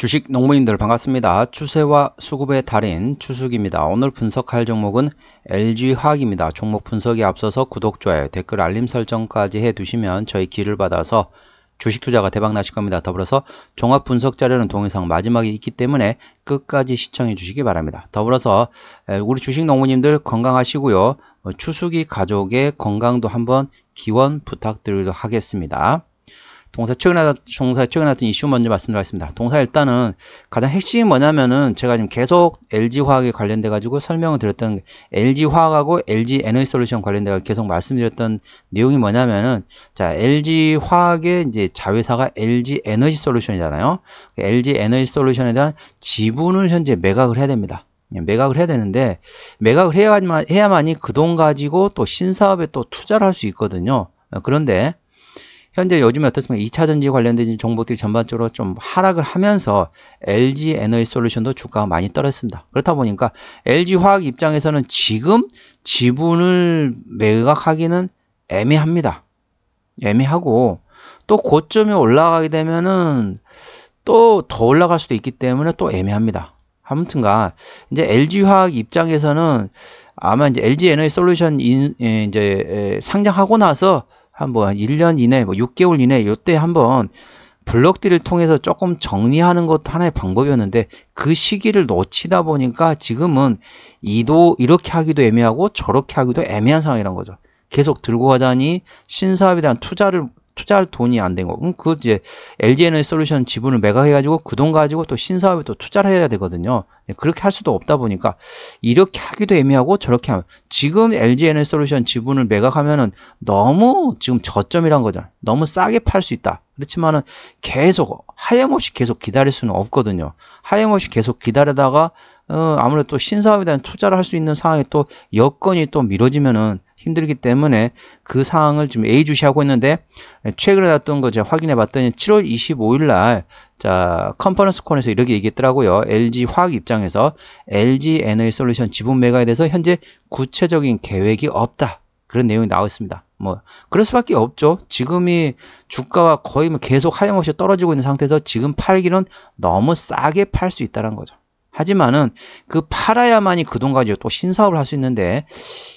주식 농부님들 반갑습니다. 추세와 수급의 달인 추숙입니다. 오늘 분석할 종목은 LG화학입니다. 종목 분석에 앞서서 구독, 좋아요, 댓글, 알림 설정까지 해두시면 저희 기를 받아서 주식 투자가 대박 나실 겁니다. 더불어서 종합 분석 자료는 동영상 마지막에 있기 때문에 끝까지 시청해 주시기 바랍니다. 더불어서 우리 주식 농부님들 건강하시고요. 추수기 가족의 건강도 한번 기원 부탁드리도록 하겠습니다. 동사 최근에 나왔던 이슈 먼저 말씀드리겠습니다. 동사 일단은 가장 핵심이 뭐냐면은 제가 지금 계속 LG화학에 관련돼 가지고 설명을 드렸던 LG화학하고 LG에너지솔루션 관련돼 계속 말씀드렸던 내용이 뭐냐면은 자, LG화학의 이제 자회사가 LG에너지솔루션이잖아요. LG에너지솔루션에 대한 지분을 현재 매각을 해야 됩니다. 매각을 해야 되는데 매각을 해야만이 그 돈 가지고 또 신사업에 또 투자를 할 수 있거든요. 그런데 현재 요즘에 어떻습니까? 2차전지 관련된 종목들이 전반적으로 좀 하락을 하면서 LG에너지솔루션도 주가가 많이 떨어졌습니다. 그렇다 보니까 LG화학 입장에서는 지금 지분을 매각하기는 애매합니다. 애매하고 또 고점이 올라가게 되면은 또 더 올라갈 수도 있기 때문에 또 애매합니다. 아무튼가 이제 LG화학 입장에서는 아마 이제 LG에너지솔루션 이제 상장하고 나서 한번 1년 이내, 6개월 이내 이때 한번 블록들을 통해서 조금 정리하는 것도 하나의 방법이었는데 그 시기를 놓치다 보니까 지금은 이렇게 하기도 애매하고 저렇게 하기도 애매한 상황이란 거죠. 계속 들고 가자니 신사업에 대한 투자할 돈이 안 된 거고, 그 이제 LG에너지솔루션 지분을 매각해가지고 그 돈 가지고 또 신사업에 또 투자를 해야 되거든요. 그렇게 할 수도 없다 보니까 이렇게 하기도 애매하고 저렇게 하면 지금 LG에너지솔루션 지분을 매각하면은 너무 지금 저점이란 거죠. 너무 싸게 팔 수 있다. 그렇지만은 계속 하염없이 계속 기다릴 수는 없거든요. 하염없이 계속 기다리다가 아무래도 또 신사업에 대한 투자를 할 수 있는 상황에 또 여건이 또 미뤄지면은 힘들기 때문에 그 상황을 지금 예의주시하고 있는데 최근에 나왔던 거 제가 확인해 봤더니 7월 25일 날 자, 컨퍼런스 콜에서 이렇게 얘기했더라고요. LG화학 입장에서 LG에너지솔루션 지분 매각에 대해서 현재 구체적인 계획이 없다. 그런 내용이 나와 있습니다. 뭐 그럴 수밖에 없죠. 지금이 주가가 거의 계속 하염없이 떨어지고 있는 상태에서 지금 팔기는 너무 싸게 팔 수 있다는 거죠. 하지만은 그 팔아야만이 그 돈 가지고 또 신사업을 할 수 있는데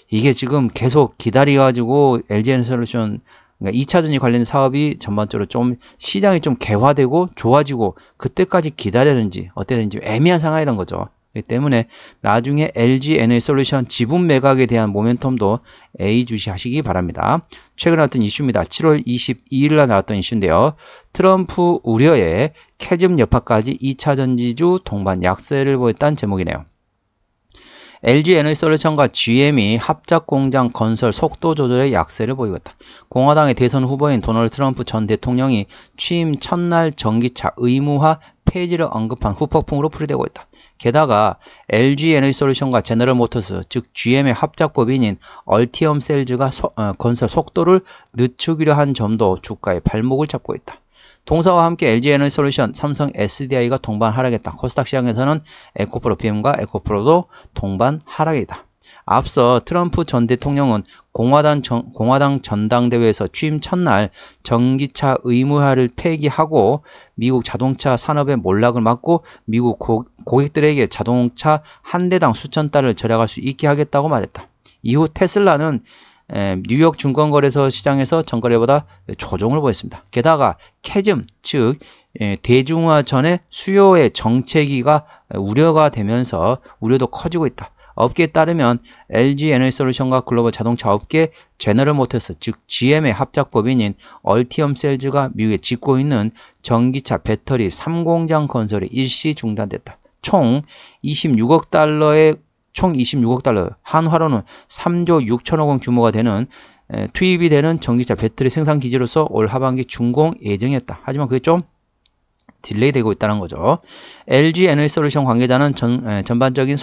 이게 지금 계속 기다려가지고 LG에너지솔루션 그러니까 2차전지 관련 사업이 전반적으로 좀 시장이 좀 개화되고 좋아지고 그때까지 기다리는지 어때야 되는지 애매한 상황이란 거죠. 그렇기 때문에 나중에 LG에너지솔루션 지분 매각에 대한 모멘텀도 예의주시하시기 바랍니다. 최근에 나왔던 이슈입니다. 7월 22일 날 나왔던 이슈인데요. 트럼프 우려에 캐즘 여파까지 2차전지주 동반 약세를 보였다는 제목이네요. LG에너지솔루션과 GM이 합작공장 건설 속도 조절에 약세를 보이고 있다. 공화당의 대선 후보인 도널드 트럼프 전 대통령이 취임 첫날 전기차 의무화 폐지를 언급한 후폭풍으로 풀이되고 있다. 게다가 LG에너지솔루션과 제너럴모터스 즉 GM의 합작법인인 얼티엄셀즈가 건설 속도를 늦추기로 한 점도 주가의 발목을 잡고 있다. 동사와 함께 LG에너지솔루션, 삼성 SDI가 동반 하락했다. 코스닥 시장에서는 에코프로 PM과 에코프로도 동반 하락이다. 앞서 트럼프 전 대통령은 공화당 전당대회에서 취임 첫날 전기차 의무화를 폐기하고 미국 자동차 산업의 몰락을 막고 미국 고객들에게 자동차 한 대당 수천 달러를 절약할 수 있게 하겠다고 말했다. 이후 테슬라는 뉴욕 증권거래소 시장에서 전거래보다 조정을 보였습니다. 게다가 캐즘 즉 대중화 전에 수요의 정체기가 우려가 되면서 우려도 커지고 있다. 업계에 따르면 LG에너지솔루션과 글로벌 자동차 업계 제너럴모터스 즉 GM의 합작법인인 얼티엄셀즈가 미국에 짓고 있는 전기차 배터리 3공장 건설이 일시 중단됐다. 총 26억 달러, 한화로는 3조 6천억 원 규모가 되는 투입이 되는 전기차 배터리 생산 기지로서 올 하반기 준공 예정이었다. 하지만 그게 좀 딜레이 되고 있다는 거죠. LG에너지솔루션 관계자는 전반적인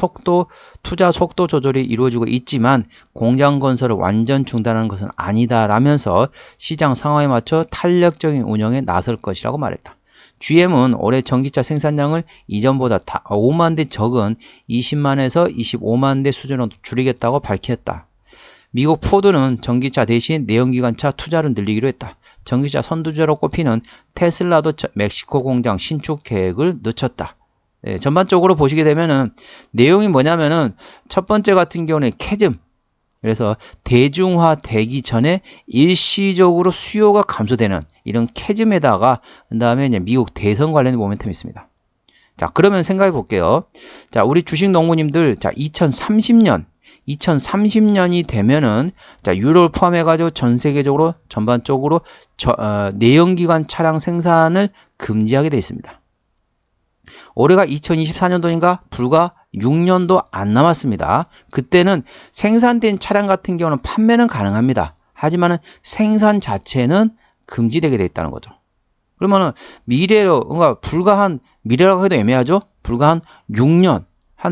투자 속도 조절이 이루어지고 있지만 공장 건설을 완전 중단하는 것은 아니다라면서 시장 상황에 맞춰 탄력적인 운영에 나설 것이라고 말했다. GM은 올해 전기차 생산량을 이전보다 5만 대 적은 20만에서 25만 대 수준으로 줄이겠다고 밝혔다. 미국 포드는 전기차 대신 내연기관차 투자를 늘리기로 했다. 전기차 선두주자로 꼽히는 테슬라도 멕시코 공장 신축 계획을 늦췄다. 예, 전반적으로 보시게 되면은 내용이 뭐냐면은 첫 번째 같은 경우는 캐즘, 그래서 대중화되기 전에 일시적으로 수요가 감소되는 이런 캐즘에다가 그 다음에 이제 미국 대선 관련된 모멘텀이 있습니다. 자, 그러면 생각해 볼게요. 자, 우리 주식 농부님들, 자, 2030년이 되면은, 자, 유럽을 포함해가지고 전 세계적으로 전반적으로 내연기관 차량 생산을 금지하게 되어 있습니다. 올해가 2024년도인가 불과 6년도 안 남았습니다. 그때는 생산된 차량 같은 경우는 판매는 가능합니다. 하지만 생산 자체는 금지되게 되어 있다는 거죠. 그러면은 미래로, 그러니까 미래라고 해도 애매하죠? 불과 한 6년,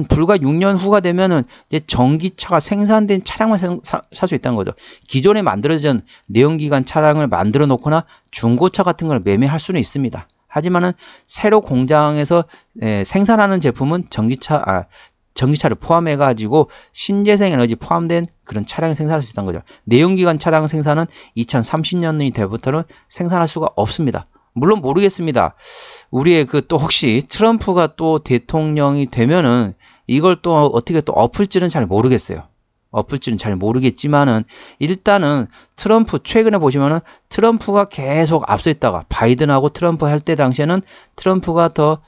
불과 6년 후가 되면은 이제 전기차가 생산된 차량만 살 수 있다는 거죠. 기존에 만들어진 내연기관 차량을 만들어 놓거나 중고차 같은 걸 매매할 수는 있습니다. 하지만은 새로 공장에서 생산하는 제품은 전기차를 포함해 가지고 신재생 에너지 포함된 그런 차량을 생산할 수 있다는 거죠. 내연기관 차량 생산은 2030년이 되부터는 생산할 수가 없습니다. 물론 모르겠습니다. 우리의 또 혹시 트럼프가 또 대통령이 되면은 이걸 또 어떻게 또 엎을지는 잘 모르겠어요. 엎을지는 잘 모르겠지만은 일단은 최근에 보시면은 트럼프가 계속 앞서 있다가 바이든하고 트럼프 할 때 당시에는 트럼프가 더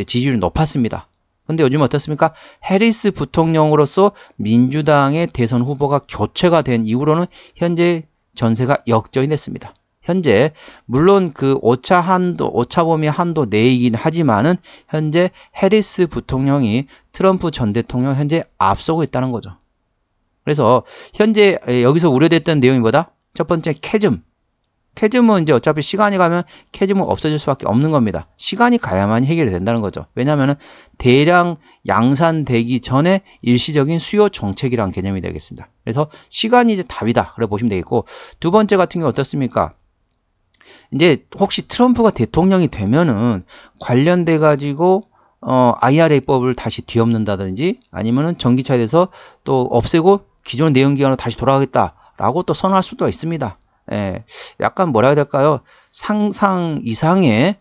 지지율이 높았습니다. 근데 요즘 어떻습니까? 해리스 부통령으로서 민주당의 대선 후보가 교체가 된 이후로는 현재 전세가 역전이 됐습니다. 현재 물론 오차 범위 한도 내이긴 하지만은 현재 해리스 부통령이 트럼프 전 대통령 현재 앞서고 있다는 거죠. 그래서 현재 여기서 우려됐던 내용이 뭐다? 첫 번째 캐즘은 이제 어차피 시간이 가면 캐즘은 없어질 수밖에 없는 겁니다. 시간이 가야만 해결이 된다는 거죠. 왜냐하면 대량 양산되기 전에 일시적인 수요 정책이라는 개념이 되겠습니다. 그래서 시간이 이제 답이다. 그래 보시면 되겠고, 두 번째 같은 경우 어떻습니까? 이제 혹시 트럼프가 대통령이 되면은 관련돼 가지고 IRA법을 다시 뒤엎는다든지 아니면은 전기차에 대해서 또 없애고 기존 내연기관으로 다시 돌아가겠다라고 또 선언할 수도 있습니다. 예, 약간 뭐라 해야 될까요? 상상 이상의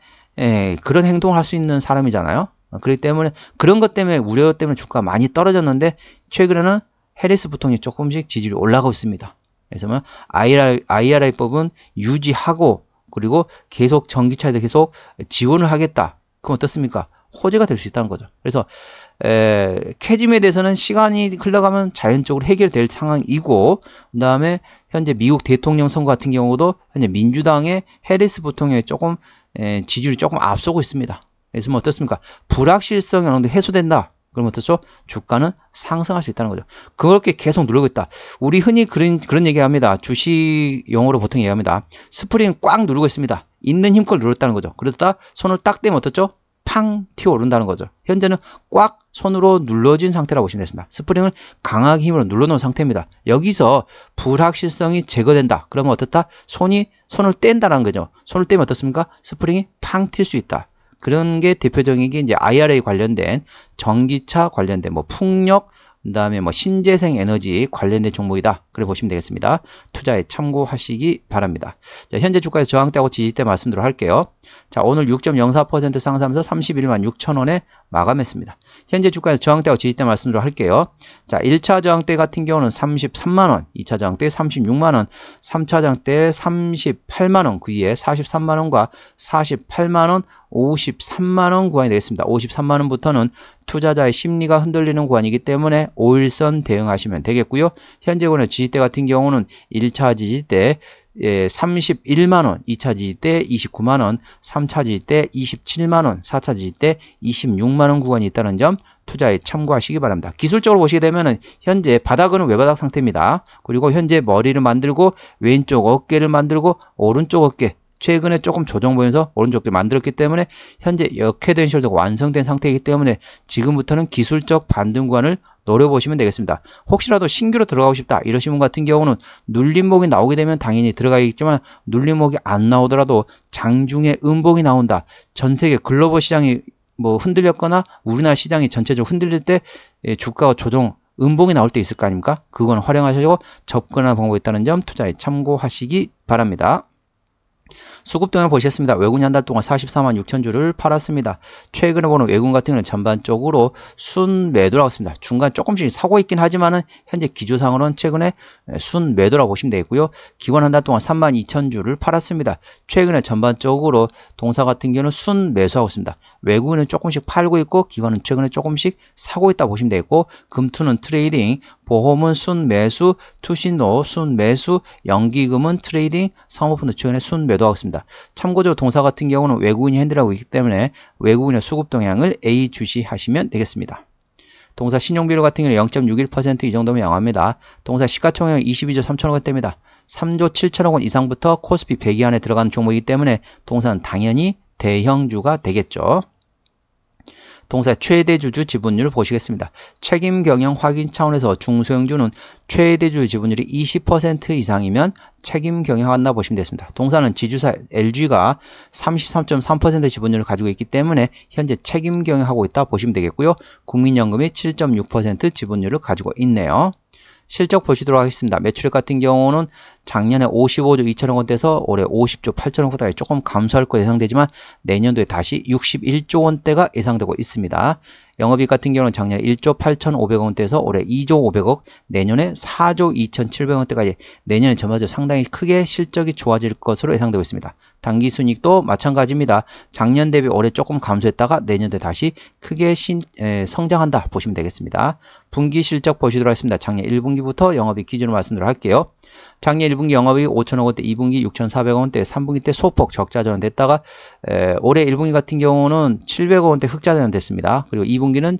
그런 행동을 할 수 있는 사람이잖아요. 그렇기 때문에 그런 것 때문에 우려 때문에 주가가 많이 떨어졌는데 최근에는 해리스 부통령이 조금씩 지지율이 올라가고 있습니다. 그래서 뭐 IRA법은 유지하고 그리고 계속 전기차에 계속 지원을 하겠다. 그럼 어떻습니까? 호재가 될 수 있다는 거죠. 그래서 캐즘에 대해서는 시간이 흘러가면 자연적으로 해결될 상황이고, 그 다음에 현재 미국 대통령 선거 같은 경우도 현재 민주당의 해리스 부통령이 조금 지지율이 조금 앞서고 있습니다. 그래서 뭐 어떻습니까? 불확실성이 어느 정도 해소된다. 그럼 어떻죠? 주가는 상승할 수 있다는 거죠. 그렇게 계속 누르고 있다. 우리 흔히 그런 얘기합니다. 주식 용어로 보통 얘기합니다. 스프링 꽉 누르고 있습니다. 있는 힘껏 누르었다는 거죠. 그러다 손을 딱 떼면 어떻죠? 팡 튀어 오른다는 거죠. 현재는 꽉 손으로 눌러진 상태라고 보시면 되겠습니다. 스프링을 강하게 힘으로 눌러놓은 상태입니다. 여기서 불확실성이 제거된다. 그러면 어떻다? 손을 뗀다는 거죠. 손을 떼면 어떻습니까? 스프링이 팡 튈 수 있다. 그런 게 대표적인 게 이제 IRA 관련된 전기차 관련된 뭐 풍력, 그다음에 뭐 신재생 에너지 관련된 종목이다. 그래 보시면 되겠습니다. 투자에 참고하시기 바랍니다. 자, 현재 주가에서 저항대하고 지지대 말씀드리도록 할게요. 자, 오늘 6.04% 상승하면서 31만 6천원에 마감했습니다. 현재 주가에서 저항대하고 지지대 말씀드리도록 할게요. 자, 1차 저항대 같은 경우는 33만원, 2차 저항대 36만원, 3차 저항대 38만원, 그 위에 43만원과 48만원, 53만원 구간이 되겠습니다. 53만원부터는 투자자의 심리가 흔들리는 구간이기 때문에 5일선 대응하시면 되겠고요. 현재 구간의 지지대 같은 경우는 1차 지지대 31만원, 2차 지지대 29만원, 3차 지지대 27만원, 4차 지지대 26만원 구간이 있다는 점 투자에 참고하시기 바랍니다. 기술적으로 보시게 되면 현재 바닥은 외바닥 상태입니다. 그리고 현재 머리를 만들고 왼쪽 어깨를 만들고 오른쪽 어깨 최근에 조금 조정 보면서 오른쪽 어깨를 만들었기 때문에 현재 역회된 숄더가 완성된 상태이기 때문에 지금부터는 기술적 반등 구간을 노려보시면 되겠습니다. 혹시라도 신규로 들어가고 싶다 이러신 분 같은 경우는 눌림목이 나오게 되면 당연히 들어가겠지만 눌림목이 안 나오더라도 장중에 음봉이 나온다. 전 세계 글로벌 시장이 뭐 흔들렸거나 우리나라 시장이 전체적으로 흔들릴 때 주가가 조정 음봉이 나올 때 있을 거 아닙니까? 그건 활용하시고 접근하는 방법이 있다는 점 투자에 참고하시기 바랍니다. 수급 동향 보시겠습니다. 외국인이 한 달 동안 44만 6천 주를 팔았습니다. 최근에 보는 외국인 같은 경우는 전반적으로 순매도라고 했습니다. 중간 조금씩 사고 있긴 하지만은 현재 기조상으로는 최근에 순매도라고 보시면 되겠고요. 기관 한 달 동안 3만 2천 주를 팔았습니다. 최근에 전반적으로 동사 같은 경우는 순매수하고 있습니다. 외국인은 조금씩 팔고 있고 기관은 최근에 조금씩 사고 있다 보시면 되겠고, 금투는 트레이딩, 보험은 순매수, 투신도 순매수, 연기금은 트레이딩, 사모펀드 최근에 순매도하고 있습니다. 참고적으로 동사 같은 경우는 외국인이 핸들하고 있기 때문에 외국인의 수급 동향을 A 주시하시면 되겠습니다. 동사 신용비율 같은 경우는 0.61% 이 정도면 양호합니다. 동사 시가총액은 22조 3천억 원대입니다. 3조 7천억 원 이상부터 코스피 100위 안에 들어가는 종목이기 때문에 동사는 당연히 대형주가 되겠죠. 동사 최대주주 지분율을 보시겠습니다. 책임 경영 확인 차원에서 중소형주는 최대주 지분율이 20% 이상이면 책임 경영한다 보시면 되겠습니다. 동사는 지주사 LG가 33.3% 지분율을 가지고 있기 때문에 현재 책임 경영하고 있다 보시면 되겠고요. 국민연금이 7.6% 지분율을 가지고 있네요. 실적 보시도록 하겠습니다. 매출액 같은 경우는 작년에 55조 2천억 원대에서 올해 50조 8천억 원대까지 조금 감소할 거 예상되지만 내년도에 다시 61조 원대가 예상되고 있습니다. 영업이익 같은 경우는 작년에 1조 8,500억 원대에서 올해 2조 500억, 내년에 4조 2,700억 원대까지 내년에 전반적으로 상당히 크게 실적이 좋아질 것으로 예상되고 있습니다. 당기순이익도 마찬가지입니다. 작년 대비 올해 조금 감소했다가 내년도에 다시 크게 성장한다 보시면 되겠습니다. 분기 실적 보시도록 하겠습니다. 작년 1분기부터 영업이익 기준으로 말씀드리도록 할게요. 작년 1분기 영업이익 5천억 원대, 2분기 6,400억 원대, 3분기 때 소폭 적자 전환됐다가 올해 1분기 같은 경우는 700억 원대 흑자 전환됐습니다. 그리고 2분기는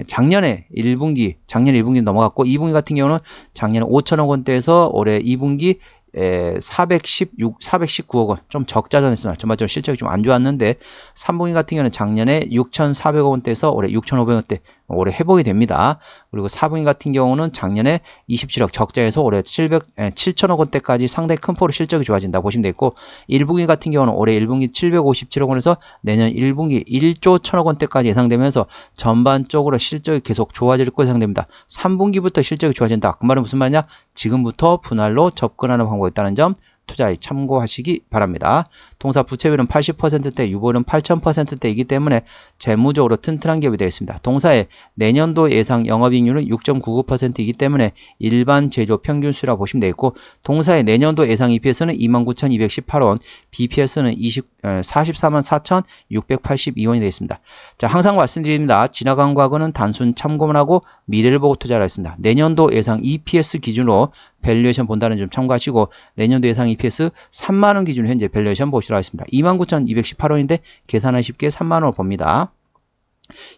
작년 1분기 넘어갔고 2분기 같은 경우는 작년에 5천억 원대에서 올해 2분기 419억 원, 좀 적자 전환했습니다. 전반적으로 실적이 좀 안 좋았는데 3분기 같은 경우는 작년에 6,400억 원대에서 올해 6,500억 원대 올해 회복이 됩니다. 그리고 4분기 같은 경우는 작년에 27억 적자에서 올해 7천억 원대까지 상당히 큰 폭으로 실적이 좋아진다 보시면 되겠고, 1분기 같은 경우는 올해 1분기 757억 원에서 내년 1분기 1조 1천억 원대까지 예상되면서 전반적으로 실적이 계속 좋아질 것으로 예상됩니다. 3분기부터 실적이 좋아진다. 그 말은 무슨 말이냐? 지금부터 분할로 접근하는 방법이 있다는 점 투자에 참고하시기 바랍니다. 동사 부채비율은 80%대, 유보율은 8000%대이기 때문에 재무적으로 튼튼한 기업이 되겠습니다. 동사의 내년도 예상 영업이익률은 6.99%이기 때문에 일반 제조 평균 수라고 보시면 되겠고, 동사의 내년도 예상 EPS는 29,218원, BPS는 444,682원이 되겠습니다. 자, 항상 말씀드립니다. 지나간 과거는 단순 참고만 하고 미래를 보고 투자를 하겠습니다. 내년도 예상 EPS 기준으로 밸류에이션 본다는 점 참고하시고, 내년도 예상 EPS 3만원 기준으로 현재 밸류에이션 보시도록 하겠습니다. 29,218원인데 계산하기 쉽게 3만원을 봅니다.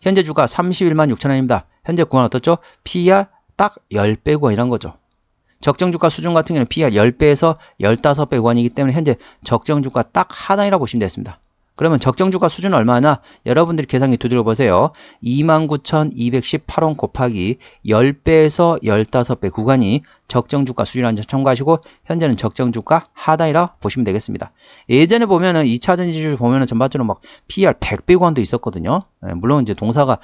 현재 주가 31만 6천원입니다. 현재 구간 어떻죠? PER 딱 10배 구간이란 거죠. 적정주가 수준 같은 경우는 PER 10배에서 15배 구간이기 때문에 현재 적정주가 딱 하단이라고 보시면 되겠습니다. 그러면 적정주가 수준은 얼마나? 여러분들이 계산기 두드려 보세요. 29,218원 곱하기 10배에서 15배 구간이 적정주가 수준이라는 점 참고하시고, 현재는 적정주가 하단이라 보시면 되겠습니다. 예전에 보면은 2차전지주 보면은 전반적으로 막 PER 100배 구간도 있었거든요. 물론 이제 동사가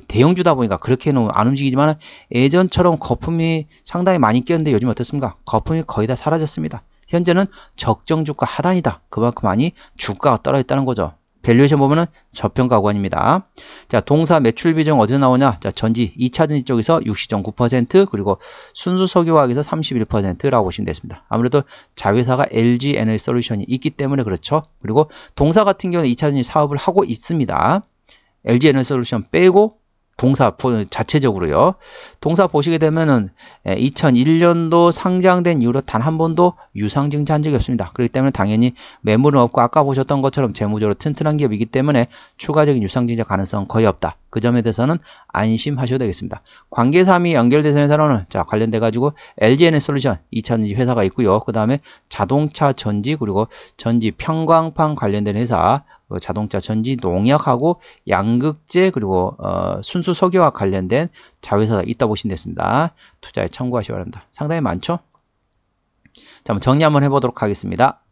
대형주다 보니까 그렇게는 안 움직이지만 예전처럼 거품이 상당히 많이 끼었는데 요즘 어떻습니까? 거품이 거의 다 사라졌습니다. 현재는 적정주가 하단이다. 그만큼 많이 주가가 떨어졌다는 거죠. 밸류에이션 보면은 저평가 구간입니다. 자, 동사 매출 비중 어디서 나오냐? 자, 전지 2차전지 쪽에서 60.9%, 그리고 순수 석유화학에서 31%라고 보시면 되겠습니다. 아무래도 자회사가 LG 에너지 솔루션이 있기 때문에 그렇죠. 그리고 동사 같은 경우는 2차전지 사업을 하고 있습니다. LG 에너지 솔루션 빼고 동사 자체적으로요. 동사 보시게 되면은 2001년도 상장된 이후로 단 한 번도 유상 증자한 적이 없습니다. 그렇기 때문에 당연히 매물은 없고 아까 보셨던 것처럼 재무적으로 튼튼한 기업이기 때문에 추가적인 유상 증자 가능성 거의 없다. 그 점에 대해서는 안심하셔도 되겠습니다. 관계사항이 연결된 회사로는 자, 관련돼 가지고 LG에너지 솔루션 2차전지 회사가 있고요. 그 다음에 자동차 전지, 그리고 전지 평광판 관련된 회사, 자동차 전지 농약하고 양극재, 그리고 순수 석유와 관련된 자회사가 있다 보시면 됐습니다. 투자에 참고하시기 바랍니다. 상당히 많죠? 자, 한번 정리 한번 해보도록 하겠습니다.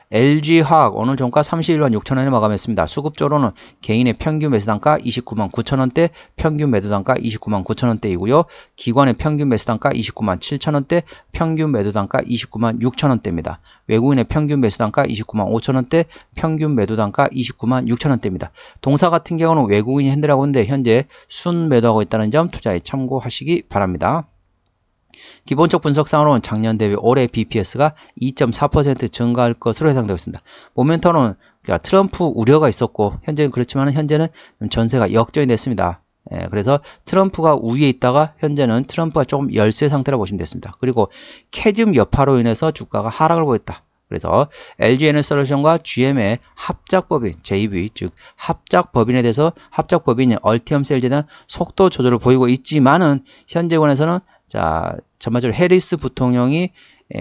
LG화학 오늘 종가 31만 6천원에 마감했습니다. 수급적으로는 개인의 평균 매수단가 29만 9천원대, 평균 매도단가 29만 9천원대이고요. 기관의 평균 매수단가 29만 7천원대, 평균 매도단가 29만 6천원대입니다. 외국인의 평균 매수단가 29만 5천원대, 평균 매도단가 29만 6천원대입니다. 동사 같은 경우는 외국인이 핸들하고 있는데 현재 순 매도하고 있다는 점 투자에 참고하시기 바랍니다. 기본적 분석상으로는 작년 대비 올해 BPS가 2.4% 증가할 것으로 예상되고 있습니다. 모멘텀은 트럼프 우려가 있었고 현재는 그렇지만 현재는 전세가 역전이 됐습니다. 그래서 트럼프가 우위에 있다가 현재는 트럼프가 조금 열세 상태라고 보시면 됐습니다. 그리고 캐즘 여파로 인해서 주가가 하락을 보였다. 그래서 LG에너지솔루션과 GM의 합작법인 JV 즉 합작법인에 대해서 합작법인이 얼티엄 셀즈에 대한 속도 조절을 보이고 있지만은 현재권에서는 자 전반적으로 해리스 부통령이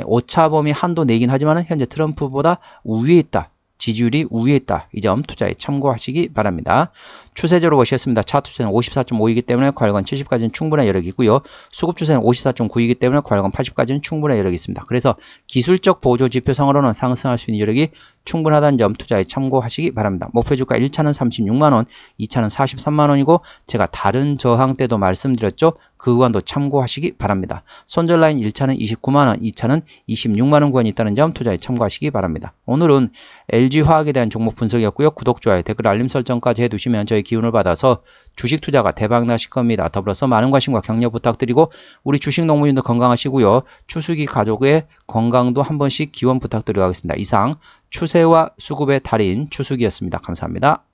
오차범위 한도 내긴 하지만은 현재 트럼프보다 우위에 있다. 지지율이 우위에 있다. 이 점 투자에 참고하시기 바랍니다. 추세적으로 보시겠습니다. 차트 추세는 54.5이기 때문에 과열관 70까지는 충분한 여력이 있고요. 수급 추세는 54.9이기 때문에 과열관 80까지는 충분한 여력이 있습니다. 그래서 기술적 보조 지표상으로는 상승할 수 있는 여력이 충분하다는 점 투자에 참고하시기 바랍니다. 목표주가 1차는 36만원, 2차는 43만원이고 제가 다른 저항 때도 말씀드렸죠. 그 구간도 참고하시기 바랍니다. 손절 라인 1차는 29만원, 2차는 26만원 구간이 있다는 점 투자에 참고하시기 바랍니다. 오늘은 LG화학에 대한 종목 분석이었고요. 구독, 좋아요, 댓글, 알림 설정까지 해두시면 저희 기운을 받아서 주식 투자가 대박나실 겁니다. 더불어서 많은 관심과 격려 부탁드리고 우리 주식 농부님도 건강하시고요. 추수기 가족의 건강도 한 번씩 기원 부탁드리겠습니다. 이상 추세와 수급의 달인 추수기였습니다. 감사합니다.